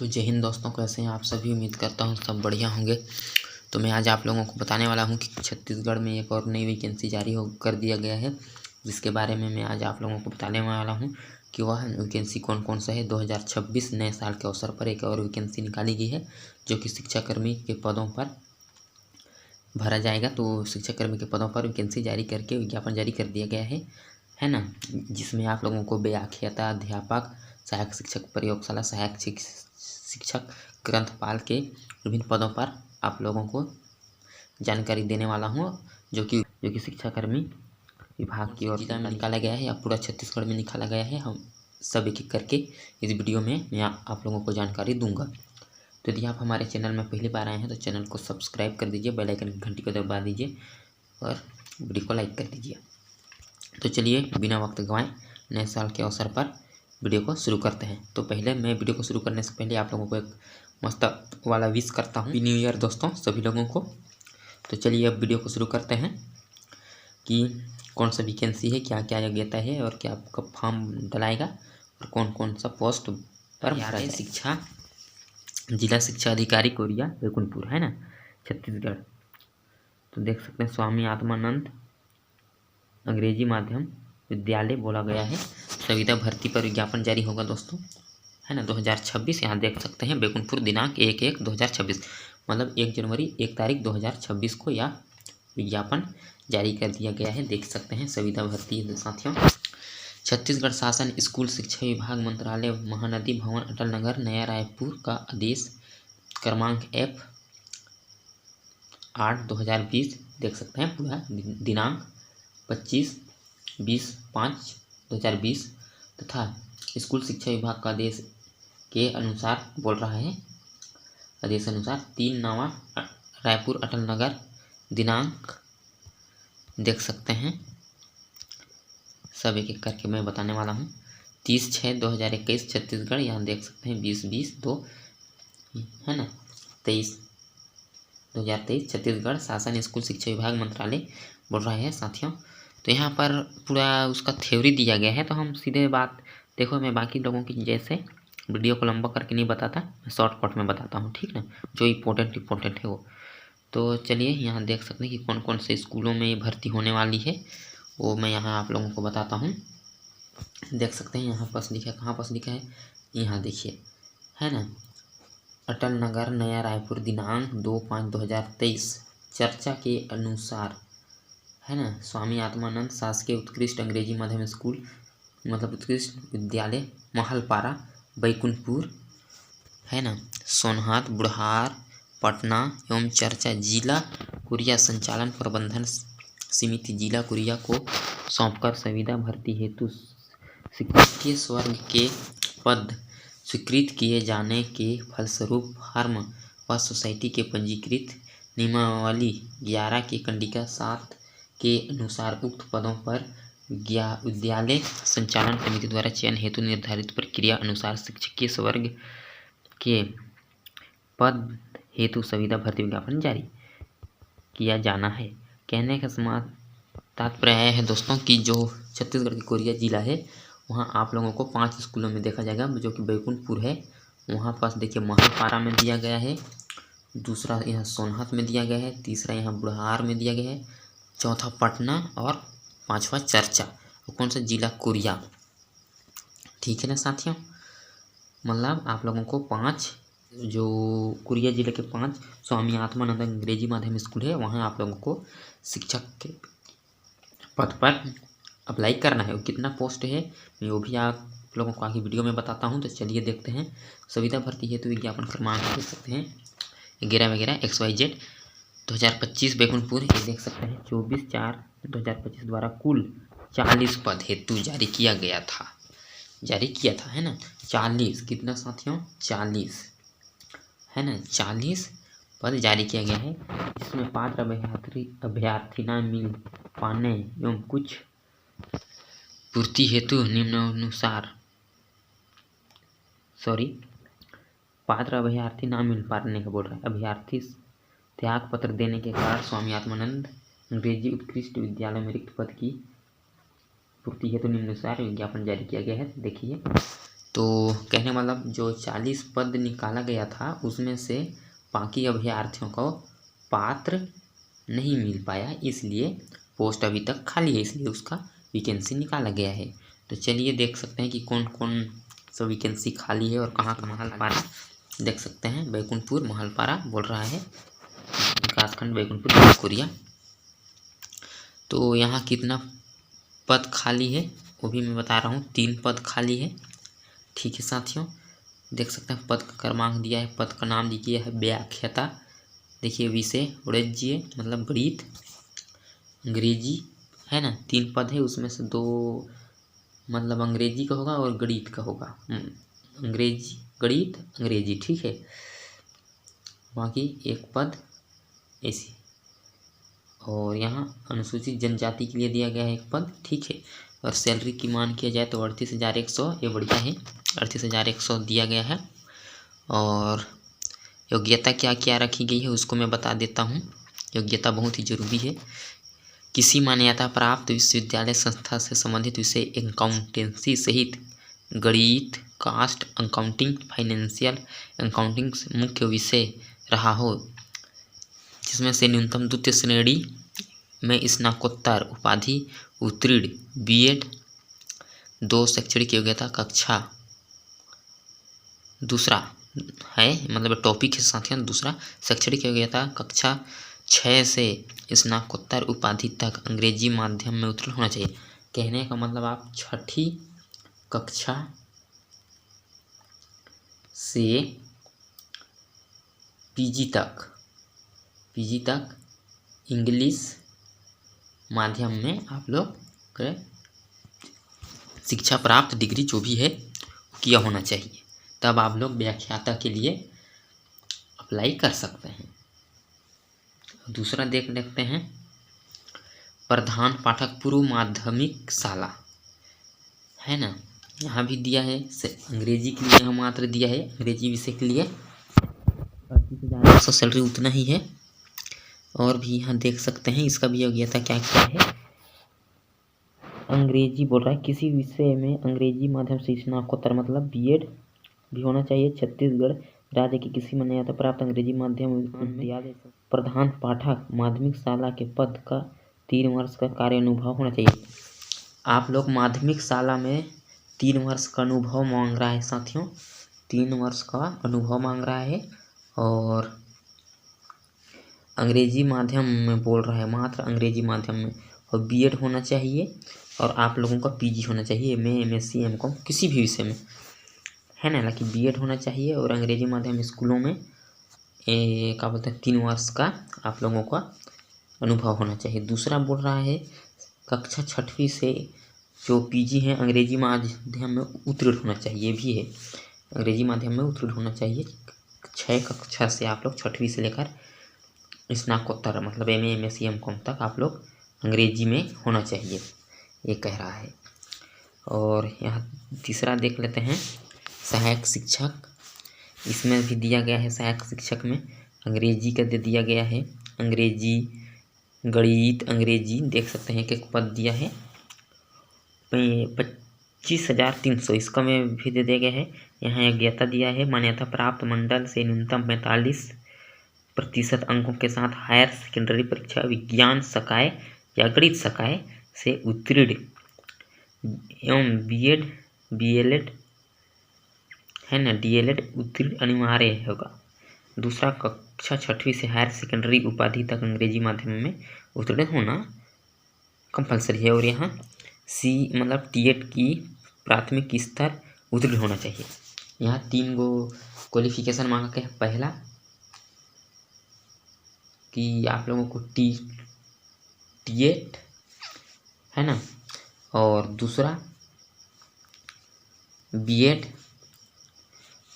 तो जय हिंद दोस्तों, कैसे हैं आप सभी। उम्मीद करता हूँ सब बढ़िया होंगे। तो मैं आज आप लोगों को बताने वाला हूँ कि छत्तीसगढ़ में एक और नई वैकेंसी जारी कर दिया गया है, जिसके बारे में मैं आज आप लोगों को बताने वाला हूँ कि वह वैकेंसी कौन कौन सा है। 2026 नए साल के अवसर पर एक और वैकेंसी निकाली गई है, जो कि शिक्षाकर्मी के पदों पर भरा जाएगा। तो शिक्षाकर्मी के पदों पर वैकेंसी जारी करके विज्ञापन जारी कर दिया गया है ना, जिसमें आप लोगों को व्याख्याता, अध्यापक, सहायक शिक्षक, प्रयोगशाला सहायक शिक्षक, ग्रंथपाल के विभिन्न पदों पर आप लोगों को जानकारी देने वाला हूँ, जो कि शिक्षाकर्मी विभाग की ओर जिला में निकाला गया है या पूरा छत्तीसगढ़ में निकाला गया है। हम सब एक एक करके इस वीडियो में मैं आप लोगों को जानकारी दूंगा। तो यदि आप हमारे चैनल में पहली बार आए हैं तो चैनल को सब्सक्राइब कर दीजिए, बेल आइकन की घंटी को दबा दीजिए और वीडियो को लाइक कर दीजिए। तो चलिए बिना वक्त गंवाए नए साल के अवसर पर वीडियो को शुरू करते हैं। तो पहले मैं वीडियो को शुरू करने से पहले आप लोगों को एक मस्त वाला विश करता हूँ, हैप्पी न्यू ईयर दोस्तों सभी लोगों को। तो चलिए अब वीडियो को शुरू करते हैं कि कौन सा वैकेंसी है, क्या क्या योग्यता है और क्या आपका फॉर्म डलाएगा और कौन कौन सा पोस्ट पर भरा जाएगा। शिक्षा जिला शिक्षा अधिकारी कोरिया बैकुंठपुर है ना, छत्तीसगढ़। तो देख सकते हैं स्वामी आत्मानंद अंग्रेजी माध्यम विद्यालय बोला गया है। संविदा भर्ती पर विज्ञापन जारी होगा दोस्तों, है ना, 2026। यहाँ देख सकते हैं बैकुंठपुर दिनांक 1/1/2026, मतलब 1 जनवरी 1 तारीख 2026 को यह विज्ञापन जारी कर दिया गया है। देख सकते हैं संविदा भर्ती साथियों। छत्तीसगढ़ शासन स्कूल शिक्षा विभाग मंत्रालय महानदी भवन अटल नगर नया रायपुर का आदेश क्रमांक F8/2020 देख सकते हैं पूरा दिनांक 25/5/2020 तथा स्कूल शिक्षा विभाग का आदेश के अनुसार बोल रहा है। आदेश अनुसार 3 नवा रायपुर अटल नगर दिनांक देख सकते हैं, सब एक एक करके मैं बताने वाला हूँ। 30/6/2021 छत्तीसगढ़, यहाँ देख सकते हैं 20/20/2 है ना, 23/2023 छत्तीसगढ़ शासन स्कूल शिक्षा विभाग मंत्रालय बोल रहा है साथियों। तो यहाँ पर पूरा उसका थ्योरी दिया गया है। तो हम सीधे बात देखो, मैं बाकी लोगों की जैसे वीडियो को लंबा करके नहीं बताता, मैं शॉर्टकट में बताता हूँ, ठीक ना, जो इम्पोर्टेंट है वो। तो चलिए यहाँ देख सकते हैं कि कौन कौन से स्कूलों में भर्ती होने वाली है, वो मैं यहाँ आप लोगों को बताता हूँ। देख सकते हैं यहाँ पास लिखा है, कहाँ पास लिखा है, यहाँ देखिए है ना, अटल नगर नया रायपुर दिनांक 2/5/2023 चर्चा के अनुसार है ना, स्वामी आत्मानंद शासकीय उत्कृष्ट अंग्रेजी माध्यम स्कूल मतलब उत्कृष्ट विद्यालय महलपारा बैकुंठपुर है ना, सोनहत बुढ़ार पटना एवं चर्चा जिला कोरिया संचालन प्रबंधन समिति जिला कोरिया को सौंपकर संविदा भर्ती हेतु शिक्षकीय वर्ग के पद स्वीकृत किए जाने के फलस्वरूप फार्म व सोसाइटी के पंजीकृत नियमावली 11 के कंडिका 7 के अनुसार उक्त पदों पर विद्यालय संचालन समिति द्वारा चयन हेतु निर्धारित प्रक्रिया अनुसार शिक्षकीय वर्ग के पद हेतु संविदा भर्ती विज्ञापन जारी किया जाना है। कहने का तात्पर्य है दोस्तों कि जो छत्तीसगढ़ के कोरिया जिला है, वहाँ आप लोगों को 5 स्कूलों में देखा जाएगा, जो कि बैकुंठपुर है, वहाँ पास देखिए महलपारा में दिया गया है, दूसरा यहाँ सोनहत में दिया गया है, तीसरा यहाँ बुढ़ार में दिया गया है, चौथा पटना और 5वां चर्चा। और कौन सा जिला, कोरिया, ठीक है ना साथियों। मतलब आप लोगों को 5 जो कोरिया जिले के 5 स्वामी आत्मानंद अंग्रेजी माध्यम स्कूल है, वहाँ आप लोगों को शिक्षक के पद पर अप्लाई करना है। कितना पोस्ट है मैं वो भी आप लोगों को आगे वीडियो में बताता हूँ। तो चलिए देखते हैं संविदा भर्ती हेतु विज्ञापन क्रमांक देख सकते हैं 11 XYZ 2025 बैकुंठपुर, ये देख सकते हैं 24/4/2025 द्वारा कुल 40 पद हेतु जारी किया था है ना। 40 कितना साथियों, 40 है ना, 40 पद जारी किया गया है, जिसमें पात्र अभ्यर्थी न मिल पाने एवं कुछ पूर्ति हेतु निम्नानुसार पात्र अभ्यर्थी न मिल पाने का बोल रहा है। अभ्यर्थी त्याग पत्र देने के कारण स्वामी आत्मानंद अंग्रेजी उत्कृष्ट विद्यालय में रिक्त पद की पूर्ति हेतु निम्नानुसार विज्ञापन जारी किया गया है। देखिए तो कहने मतलब जो 40 पद निकाला गया था उसमें से बाकी अभ्यर्थियों को पात्र नहीं मिल पाया, इसलिए पोस्ट अभी तक खाली है, इसलिए उसका वैकेंसी निकाला गया है। तो चलिए देख सकते हैं कि कौन कौन सा वैकेंसी खाली है और कहाँ का। महलपारा देख सकते हैं, बैकुंठपुर महलपारा बोल रहा है, विकासखंड बैकुंठपुर कोरिया। तो यहाँ कितना पद खाली है वो भी मैं बता रहा हूँ, 3 पद खाली है। ठीक है साथियों, देख सकते हैं पद का क्रमांक दिया है, पद का नाम दिया है व्याख्याता। देखिए विषय उड़ज्य मतलब गणित अंग्रेजी है ना, 3 पद है, उसमें से 2 मतलब अंग्रेजी का होगा और गणित का होगा। अंग्रेजी गणित अंग्रेजी, ठीक है। बाकी 1 पद ऐसी। और यहाँ अनुसूचित जनजाति के लिए दिया गया है 1 पद, ठीक है। और सैलरी की मांग किया जाए तो 38,100, ये बढ़िया है, 38,100 दिया गया है। और योग्यता क्या क्या रखी गई है उसको मैं बता देता हूँ। योग्यता बहुत ही जरूरी है। किसी मान्यता प्राप्त विश्वविद्यालय संस्था से संबंधित विषय अकाउंटेंसी सहित गणित, कास्ट अकाउंटिंग, फाइनेंशियल अकाउंटिंग मुख्य विषय रहा हो, जिसमें से न्यूनतम द्वितीय श्रेणी में स्नातकोत्तर उपाधि उत्तीर्ण, बीएड, 2 शैक्षणिक योग्यता कक्षा, दूसरा है मतलब टॉपिक के साथ ही दूसरा शैक्षणिक योग्यता कक्षा 6 से स्नातकोत्तर उपाधि तक अंग्रेजी माध्यम में उत्तीर्ण होना चाहिए। कहने का मतलब आप 6ठी कक्षा से पीजी तक इंग्लिश माध्यम में आप लोग शिक्षा प्राप्त डिग्री जो भी है किया होना चाहिए, तब आप लोग व्याख्याता के लिए अप्लाई कर सकते हैं। दूसरा देख लेते हैं, प्रधान पाठक पूर्व माध्यमिक शाला है ना, यहाँ भी दिया है। अंग्रेजी के लिए यहाँ मात्र दिया है, अंग्रेजी विषय के लिए 38,100 सैलरी उतना ही है। और भी यहाँ देख सकते हैं इसका भी योग्यता क्या क्या है। अंग्रेजी बोल रहा है, किसी विषय में अंग्रेजी माध्यम से स्नातकोत्तर मतलब बीएड भी होना चाहिए। छत्तीसगढ़ राज्य की किसी मान्यता प्राप्त अंग्रेजी माध्यम विद्यालय प्रधान पाठक माध्यमिक शाला के पद का 3 वर्ष का कार्य अनुभव होना चाहिए। आप लोग माध्यमिक शाला में 3 वर्ष का अनुभव मांग रहा है साथियों, 3 वर्ष का अनुभव मांग रहा है। और अंग्रेजी माध्यम में बोल रहा है, मात्र अंग्रेजी माध्यम में, और बीएड होना चाहिए। और आप लोगों का पीजी होना चाहिए, एमएससी एमकॉम किसी भी विषय में है ना, लेकिन बीएड होना चाहिए। और अंग्रेजी माध्यम स्कूलों में क्या बोलते हैं 3 वर्ष का आप लोगों का अनुभव होना चाहिए। दूसरा बोल रहा है कक्षा 6वीं से जो पीजी है अंग्रेजी माध्यम में उत्तीर्ण होना चाहिए, भी है अंग्रेजी माध्यम में उत्तीर्ण होना चाहिए। 6 कक्षा से आप लोग 6वीं से लेकर स्नातकोत्तर मतलब एमए एमएससी एमकॉम तक आप लोग अंग्रेजी में होना चाहिए, ये कह रहा है। और यहाँ तीसरा देख लेते हैं, सहायक शिक्षक, इसमें भी दिया गया है सहायक शिक्षक में अंग्रेजी का दे दिया गया है, अंग्रेजी गणित अंग्रेजी देख सकते हैं कि एक पद दिया है 25,300, इसका में भी दे दिया गया है। यहाँ योग्यता दिया है, मान्यता प्राप्त मंडल से न्यूनतम 45% अंकों के साथ हायर सेकेंडरी परीक्षा विज्ञान संकाय या गणित संकाय से उत्तीर्ण एवं बीएड बीएलएड है ना, डीएलएड उत्तीर्ण अनिवार्य होगा। दूसरा कक्षा 6वीं से हायर सेकेंडरी उपाधि तक अंग्रेजी माध्यम में उत्तीर्ण होना कंपलसरी है। और यहाँ सी मतलब टीएट की प्राथमिक स्तर उत्तीर्ण होना चाहिए। यहाँ 3 गो क्वालिफिकेशन मांगा के, पहला कि आप लोगों को टीएट है ना, और दूसरा बीएड,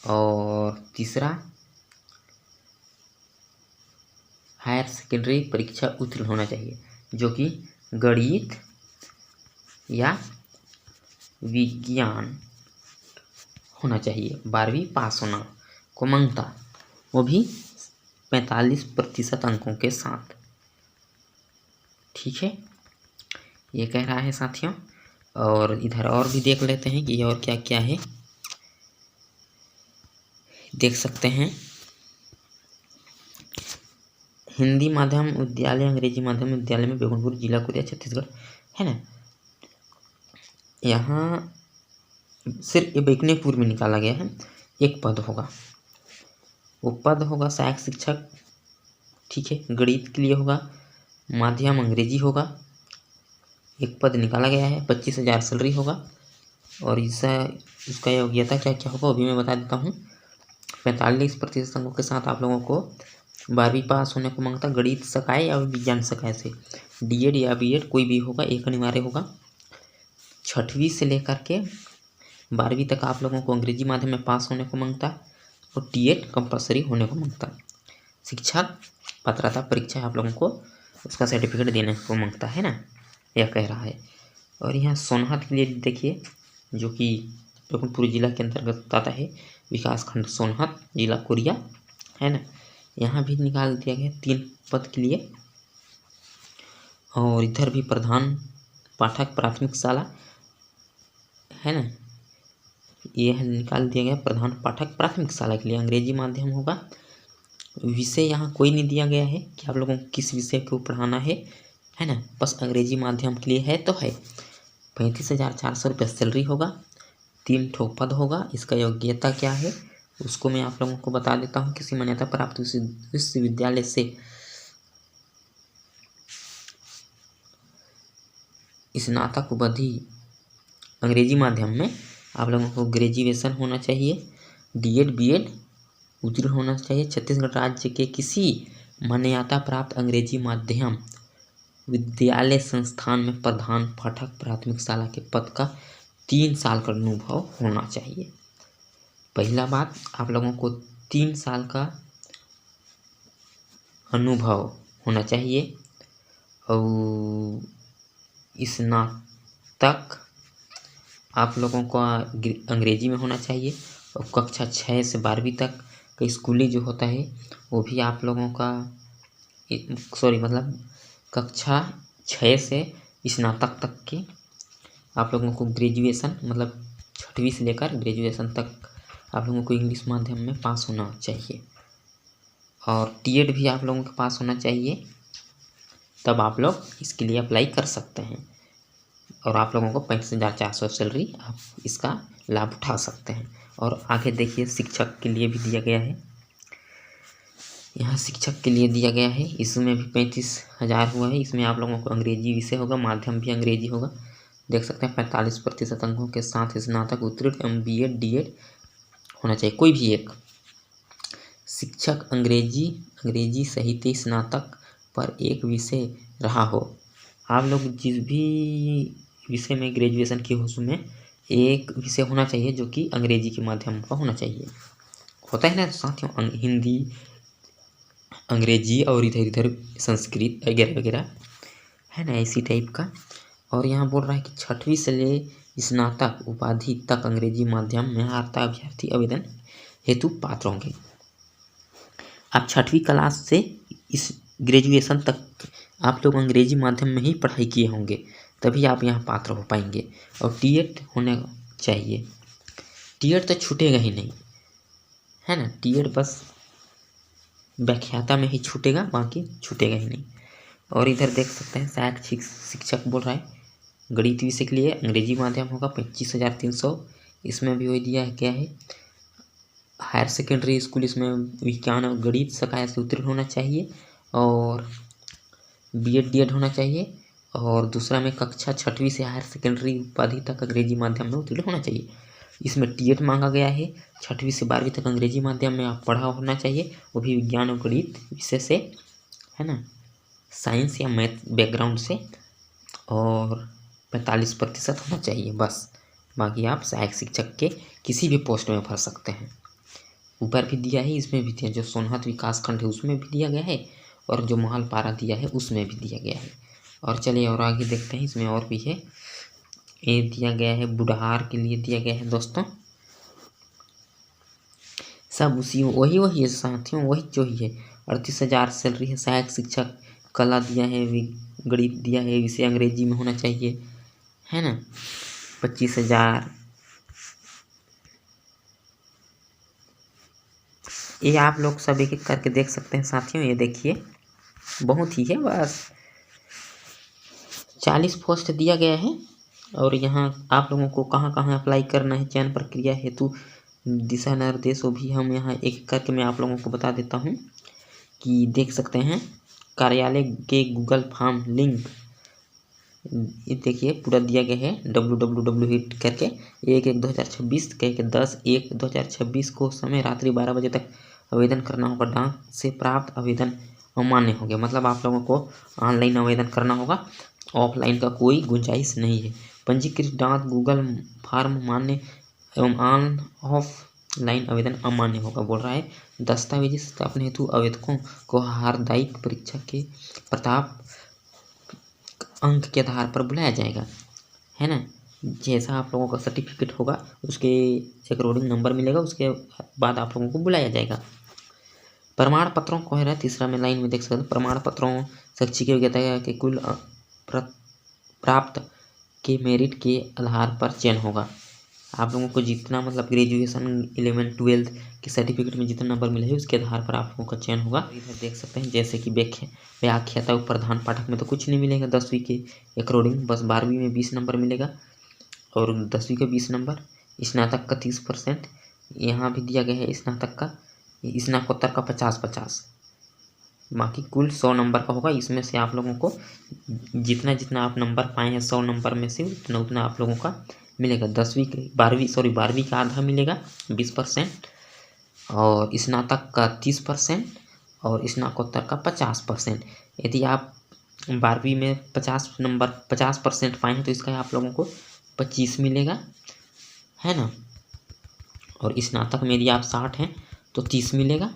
और तीसरा हायर सेकेंडरी परीक्षा उत्तीर्ण होना चाहिए, जो कि गणित या विज्ञान होना चाहिए, 12वीं पास होना को मांगता, वो भी 45% अंकों के साथ। ठीक है, ये कह रहा है साथियों। और इधर और भी देख लेते हैं कि और क्या क्या है। देख सकते हैं हिंदी माध्यम विद्यालय अंग्रेजी माध्यम विद्यालय में बेगुनपुर जिला कोरिया छत्तीसगढ़, है ना। यहाँ सिर्फ बेगुनपुर में निकाला गया है। एक पद होगा, वो पद होगा सहायक शिक्षक, ठीक है। गणित के लिए होगा, माध्यम अंग्रेजी होगा। एक पद निकाला गया है, 25,000 सैलरी होगा। और इसका योग्यता क्या क्या होगा अभी मैं बता देता हूँ। 45% अंकों के साथ आप लोगों को 12वीं पास होने को मांगता, गणित सकाय या विज्ञान सकाय से। डीएड या बीएड कोई भी होगा, एक अनिवार्य होगा। 6वीं से लेकर के 12वीं तक आप लोगों को अंग्रेजी माध्यम में पास होने को मांगता, और टीएड कंपलसरी होने को मांगता। शिक्षक पात्रता परीक्षा आप लोगों को उसका सर्टिफिकेट देने को मांगता है ना, यह कह रहा है। और यहाँ सोनहत के लिए देखिए, जो कि बेगुनपुर जिला के अंतर्गत आता है, विकासखंड सोनहत, जिला कोरिया, है ना। यहाँ भी निकाल दिया गया 3 पद के लिए। और इधर भी प्रधान पाठक प्राथमिक शाला, है ना, यह निकाल दिया गया प्रधान पाठक प्राथमिक शाला के लिए। अंग्रेजी माध्यम होगा। विषय यहाँ कोई नहीं दिया गया है कि आप लोगों को किस विषय को पढ़ाना है ना, बस अंग्रेजी माध्यम के लिए है तो है। 35,400 रुपये सैलरी होगा। 3 ठो पद होगा। इसका योग्यता क्या है उसको मैं आप लोगों को बता देता हूँ। किसी मान्यता प्राप्त विश्वविद्यालय से स्नातक उपाधि अंग्रेजी माध्यम में आप लोगों को ग्रेजुएशन होना चाहिए, डीएड बीएड उत्तीर्ण होना चाहिए। छत्तीसगढ़ राज्य के किसी मान्यता प्राप्त अंग्रेजी माध्यम विद्यालय संस्थान में प्रधान पाठक प्राथमिक शाला के पद का 3 साल का अनुभव होना चाहिए। पहला बात, आप लोगों को 3 साल का अनुभव होना चाहिए। और स्नातक आप लोगों को अंग्रेजी में होना चाहिए। और कक्षा 6 से 12वीं तक का स्कूली जो होता है वो भी आप लोगों का कक्षा 6 से स्नातक तक के आप लोगों को ग्रेजुएशन, मतलब 6वीं से लेकर ग्रेजुएशन तक आप लोगों को इंग्लिश माध्यम में पास होना चाहिए। और टीएड भी आप लोगों के पास होना चाहिए, तब आप लोग इसके लिए अप्लाई कर सकते हैं। और आप लोगों को 35,400 सैलरी, आप इसका लाभ उठा सकते हैं। और आगे देखिए शिक्षक के लिए भी दिया गया है। यहाँ शिक्षक के लिए दिया गया है, इसमें भी 35,000 हुआ है। इसमें आप लोगों को अंग्रेजी विषय होगा, माध्यम भी अंग्रेजी होगा। देख सकते हैं 45% अंकों के साथ स्नातक उत्तीर्ण एम बीएड डीएड होना चाहिए, कोई भी एक। शिक्षक अंग्रेजी साहित्य स्नातक पर एक विषय रहा हो। आप लोग जिस भी विषय में ग्रेजुएशन किए हो उसमें एक विषय होना चाहिए जो कि अंग्रेजी के माध्यम का होना चाहिए। होता है ना साथियों, हिंदी अंग्रेजी और इधर इधर संस्कृत वगैरह वगैरह, है ना, इसी टाइप का। और यहाँ बोल रहा है कि 6वीं से ले स्नातक उपाधि तक अंग्रेजी माध्यम में आता अभ्यर्थी आवेदन हेतु पात्र होंगे। आप 6वीं क्लास से इस ग्रेजुएशन तक आप लोग अंग्रेजी माध्यम में ही पढ़ाई किए होंगे, तभी आप यहाँ पात्र हो पाएंगे। और टीएड होने चाहिए। टीएड तो छूटेगा ही नहीं, है ना। टीएड बस व्याख्याता में ही छूटेगा, बाकी छूटेगा ही नहीं। और इधर देख सकते हैं सहायक शिक्षक बोल रहा है गणित विषय के लिए अंग्रेजी माध्यम होगा 25,300। इसमें भी वही दिया गया है। हायर सेकेंडरी स्कूल इसमें विज्ञान और गणित सकाय से उत्तीर्ण होना चाहिए, और बीएड डीएड होना चाहिए। और दूसरा में कक्षा 6वीं से हायर सेकेंडरी उपाधि तक अंग्रेजी माध्यम में उत्तीर्ण होना चाहिए। इसमें टीएड मांगा गया है। 6वीं से 12वीं तक अंग्रेजी माध्यम में आप पढ़ा होना चाहिए, वो भी विज्ञान और गणित विषय से, है ना, साइंस या मैथ बैकग्राउंड से। और 45% होना चाहिए बस। बाकी आप सहायक शिक्षक के किसी भी पोस्ट में भर सकते हैं। ऊपर भी दिया है, इसमें भी दिया, जो सोनहत विकास खंड है उसमें भी दिया गया है, और जो महालपारा दिया है उसमें भी दिया गया है। और चलिए और आगे देखते हैं, इसमें और भी है। ये दिया गया है बुढ़ार के लिए दिया गया है दोस्तों। सब वही है साथियों, वही जो ही है। 38,000 सैलरी है। सहायक शिक्षक कला दिया है, गणित दिया है, विषय अंग्रेजी में होना चाहिए, है ना। 25,000 ये आप लोग सब एक एक करके देख सकते हैं साथियों। ये देखिए बहुत ही है, बस 40 पोस्ट दिया गया है। और यहाँ आप लोगों को कहाँ कहाँ अप्लाई करना है, चयन प्रक्रिया हेतु दिशा निर्देश, वो भी हम यहाँ एक करके मैं आप लोगों को बता देता हूँ कि देख सकते हैं। कार्यालय के गूगल फॉर्म लिंक ये देखिए पूरा दिया गया है www हिट करके 1/1/2026 कह के 10/1/2026 को समय रात्रि 12 बजे तक आवेदन करना होगा। डाक से प्राप्त आवेदन अमान्य हो गया, मतलब आप लोगों को ऑनलाइन आवेदन करना होगा, ऑफलाइन का कोई गुंजाइश नहीं है। पंजीकृत डाक गूगल फॉर्म मान्य एवं ऑन ऑफलाइन आवेदन अमान्य होगा। बोल रहा है दस्तावेजी सत्यापन हेतु आवेदकों को हार्दिक परीक्षा के प्रताप अंक के आधार पर बुलाया जाएगा, है ना। जैसा आप लोगों का सर्टिफिकेट होगा उसके अकॉर्डिंग नंबर मिलेगा, उसके बाद आप लोगों को बुलाया जाएगा। प्रमाण पत्रों को है तीसरा में लाइन में देख सकते हैं। प्रमाण पत्रों शैक्षिक योग्यता के कुल प्राप्त के मेरिट के आधार पर चयन होगा। आप लोगों को जितना मतलब ग्रेजुएशन 11 12 के सर्टिफिकेट में जितना नंबर मिले है उसके आधार पर आप लोगों का चयन होगा। इधर देख सकते हैं जैसे कि व्याख्याता व प्रधान पाठक में तो कुछ नहीं मिलेगा 10वीं के अकॉर्डिंग, बस 12वीं में 20 नंबर मिलेगा और 10वीं का 20 नंबर, स्नातक का 30%, यहाँ भी दिया गया है स्नातक का, स्नातकोत्तर का 50-50, बाकी कुल 100 नंबर का होगा। इसमें से आप लोगों को जितना जितना आप नंबर पाए हैं 100 नंबर में से उतना उतना आप लोगों का मिलेगा। 12वीं का आधा मिलेगा 20% और स्नातक का 30% और स्नातकोत्तर का 50%। यदि आप 12वीं में 50% पाए हैं तो इसका आप लोगों को 25 मिलेगा, है ना। और स्नातक में यदि आप 60 हैं तो 30 मिलेगा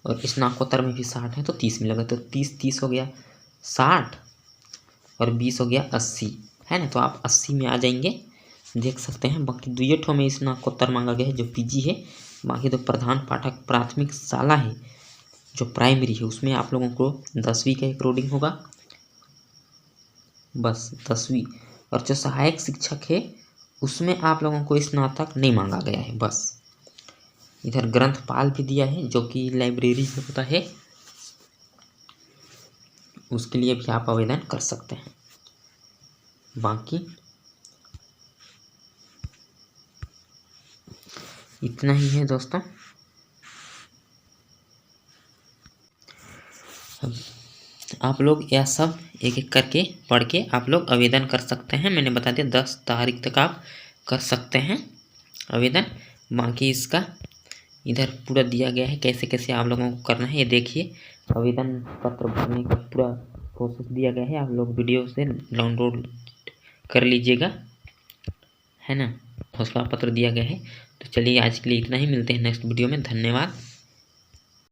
और स्नातकोत्तर में भी 60 है तो 30 मिलेगा। तो 30 हो गया 60 और 20 हो गया 80, है ना। तो आप 80 में आ जाएंगे, देख सकते हैं। बाकी दुई ठो में स्नातकोत्तर मांगा गया है जो पीजी है, बाकी तो प्रधान पाठक प्राथमिक शाला है जो प्राइमरी है उसमें आप लोगों को 10वीं का अकॉर्डिंग होगा, बस 10वीं। और जो सहायक शिक्षक है उसमें आप लोगों को स्नातक नहीं मांगा गया है, बस। इधर ग्रंथपाल भी दिया है जो कि लाइब्रेरी में होता है, उसके लिए भी आप आवेदन कर सकते हैं। बाकी इतना ही है दोस्तों। आप लोग यह सब एक एक करके पढ़ के आप लोग आवेदन कर सकते हैं। मैंने बता दिया 10 तारीख तक आप कर सकते हैं आवेदन। बाकी इसका इधर पूरा दिया गया है कैसे कैसे आप लोगों को करना है। ये देखिए आवेदन पत्र भरने का पूरा प्रोसेस दिया गया है, आप लोग वीडियो से डाउनलोड कर लीजिएगा, है ना। घोषणा पत्र दिया गया है। तो चलिए आज के लिए इतना ही, मिलते हैं नेक्स्ट वीडियो में। धन्यवाद।